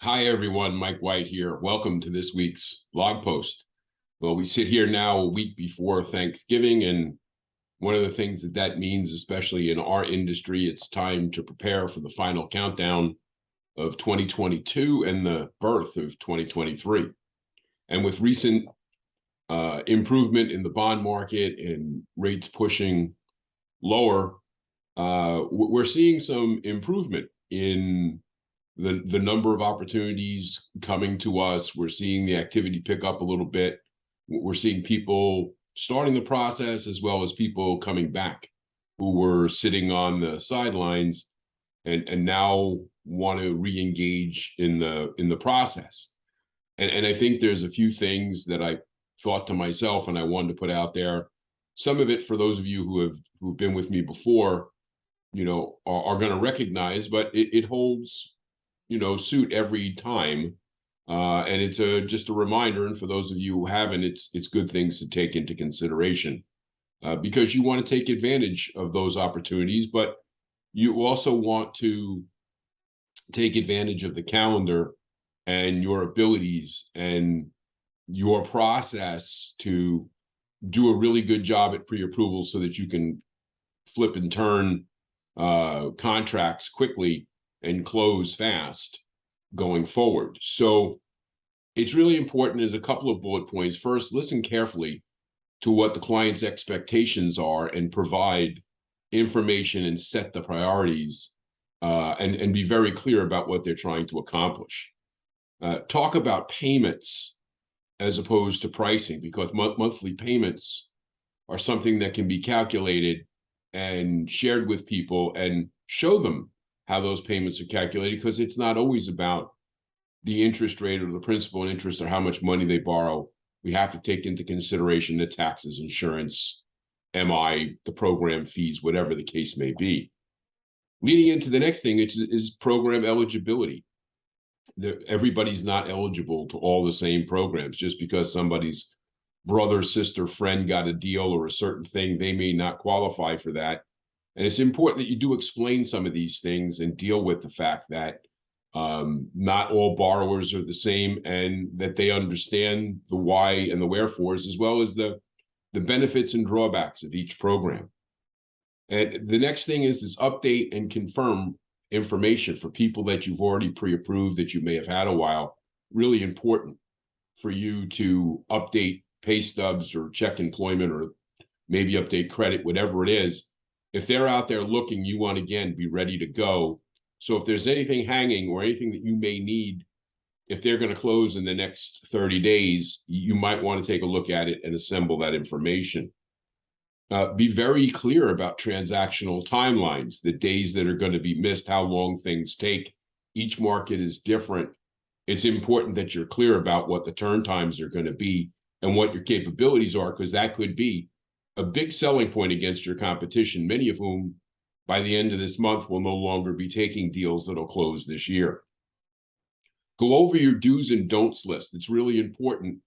Hi, everyone. Mike White here. Welcome to this week's blog post. Well, we sit here now a week before Thanksgiving, and one of the things that means, especially in our industry, it's time to prepare for the final countdown of 2022 and the birth of 2023. And with recent improvement in the bond market and rates pushing lower, we're seeing some improvement in the number of opportunities coming to us. We're seeing the activity pick up a little bit. We're seeing people starting the process as well as people coming back who were sitting on the sidelines and now want to re-engage in the process. And I think there's a few things that I thought to myself and I wanted to put out there. Some of it for those of you who've been with me before, are going to recognize, but it holds suit every time. And it's just a reminder. And for those of you who haven't, it's good things to take into consideration because you want to take advantage of those opportunities, but you also want to take advantage of the calendar and your abilities and your process to do a really good job at pre-approval so that you can flip and turn contracts quickly and close fast going forward. So it's really important. There's a couple of bullet points. First, listen carefully to what the client's expectations are and provide information and set the priorities and be very clear about what they're trying to accomplish. Talk about payments as opposed to pricing, because monthly payments are something that can be calculated and shared with people and show them how those payments are calculated, because it's not always about the interest rate or the principal and interest or how much money they borrow. We have to take into consideration the taxes, insurance, MI, the program fees, whatever the case may be. Leading into the next thing is program eligibility. Everybody's not eligible to all the same programs. Just because somebody's brother, sister, friend got a deal or a certain thing, they may not qualify for that. And it's important that you do explain some of these things and deal with the fact that not all borrowers are the same, and that they understand the why and the wherefores, as well as the benefits and drawbacks of each program. And the next thing is update and confirm information for people that you've already pre-approved that you may have had a while. Really important for you to update pay stubs or check employment or maybe update credit, whatever it is. If they're out there looking, you want to, again, be ready to go. So if there's anything hanging or anything that you may need, if they're going to close in the next 30 days, you might want to take a look at it and assemble that information. Be very clear about transactional timelines, the days that are going to be missed, how long things take. Each market is different. It's important that you're clear about what the turn times are going to be and what your capabilities are, because that could be a big selling point against your competition, many of whom by the end of this month will no longer be taking deals that'll close this year. Go over your do's and don'ts list. It's really important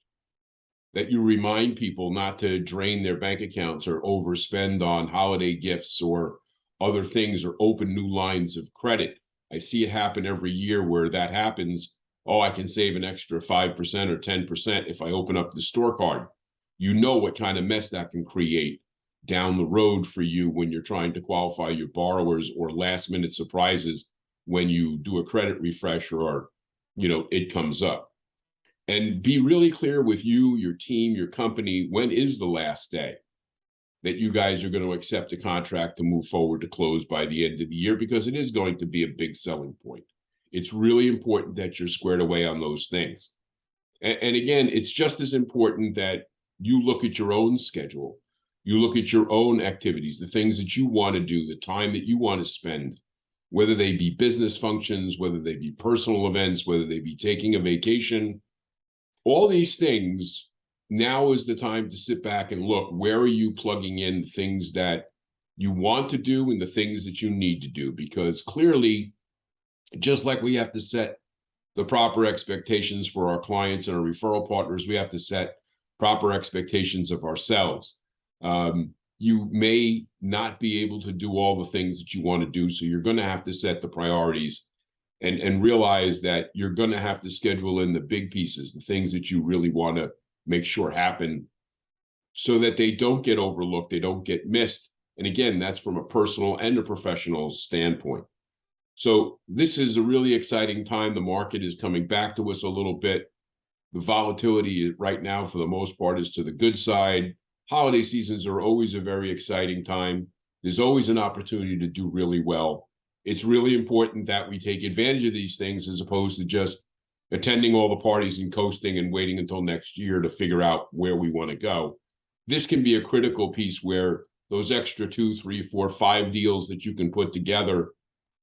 that you remind people not to drain their bank accounts or overspend on holiday gifts or other things or open new lines of credit. I see it happen every year where that happens. Oh, I can save an extra 5% or 10% if I open up the store card. You know what kind of mess that can create down the road for you when you're trying to qualify your borrowers, or last minute surprises when you do a credit refresh or it comes up. And be really clear with you, your team, your company, when is the last day that you guys are going to accept a contract to move forward to close by the end of the year, because it is going to be a big selling point. It's really important that you're squared away on those things. And again, it's just as important that you look at your own schedule, you look at your own activities, the things that you want to do, the time that you want to spend, whether they be business functions, whether they be personal events, whether they be taking a vacation. All these things, now is the time to sit back and look, where are you plugging in things that you want to do and the things that you need to do? Because clearly, just like we have to set the proper expectations for our clients and our referral partners, we have to set proper expectations of ourselves. You may not be able to do all the things that you want to do, so you're going to have to set the priorities and realize that you're going to have to schedule in the big pieces, the things that you really want to make sure happen so that they don't get overlooked, they don't get missed. And again, that's from a personal and a professional standpoint. So this is a really exciting time. The market is coming back to us a little bit. The volatility right now, for the most part, is to the good side. Holiday seasons are always a very exciting time. There's always an opportunity to do really well. It's really important that we take advantage of these things as opposed to just attending all the parties and coasting and waiting until next year to figure out where we want to go. This can be a critical piece where those extra 2, 3, 4, 5 deals that you can put together,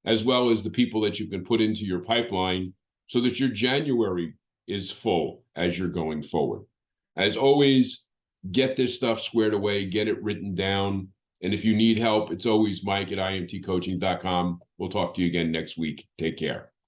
as well as the people that you can put into your pipeline so that your January is full as you're going forward. As always, get this stuff squared away, get it written down. And if you need help, it's always Mike at imtcoaching.com. We'll talk to you again next week. Take care.